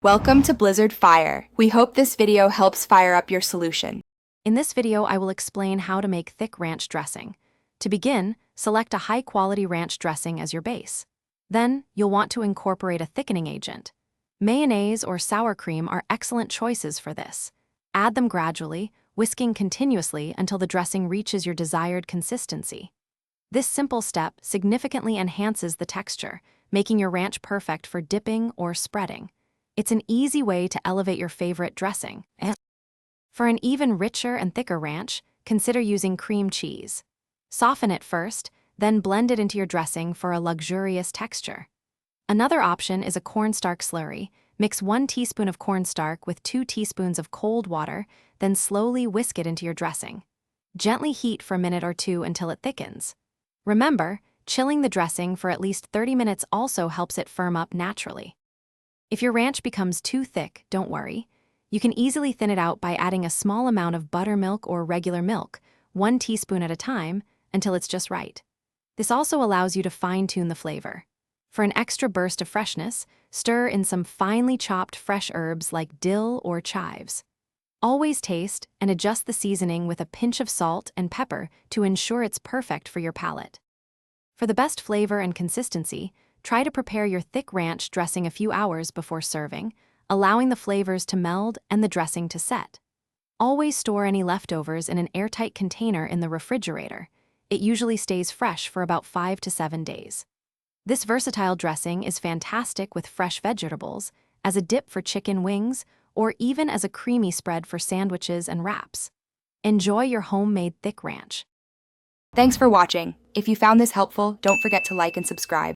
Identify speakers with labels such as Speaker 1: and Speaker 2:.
Speaker 1: Welcome to Blizzard Fire. We hope this video helps fire up your solution.
Speaker 2: In this video, I will explain how to make thick ranch dressing. To begin, select a high-quality ranch dressing as your base. Then, you'll want to incorporate a thickening agent. Mayonnaise or sour cream are excellent choices for this. Add them gradually, whisking continuously until the dressing reaches your desired consistency. This simple step significantly enhances the texture, making your ranch perfect for dipping or spreading. It's an easy way to elevate your favorite dressing. For an even richer and thicker ranch, consider using cream cheese. Soften it first, then blend it into your dressing for a luxurious texture. Another option is a cornstarch slurry. Mix 1 teaspoon of cornstarch with 2 teaspoons of cold water, then slowly whisk it into your dressing. Gently heat for a minute or two until it thickens. Remember, chilling the dressing for at least 30 minutes also helps it firm up naturally. If your ranch becomes too thick, don't worry. You can easily thin it out by adding a small amount of buttermilk or regular milk, 1 teaspoon at a time, until it's just right. This also allows you to fine-tune the flavor. For an extra burst of freshness, stir in some finely chopped fresh herbs like dill or chives. Always taste and adjust the seasoning with a pinch of salt and pepper to ensure it's perfect for your palate. For the best flavor and consistency, try to prepare your thick ranch dressing a few hours before serving, allowing the flavors to meld and the dressing to set. Always store any leftovers in an airtight container in the refrigerator. It usually stays fresh for about 5 to 7 days. This versatile dressing is fantastic with fresh vegetables, as a dip for chicken wings, or even as a creamy spread for sandwiches and wraps. Enjoy your homemade thick ranch.
Speaker 1: Thanks for watching. If you found this helpful, don't forget to like and subscribe.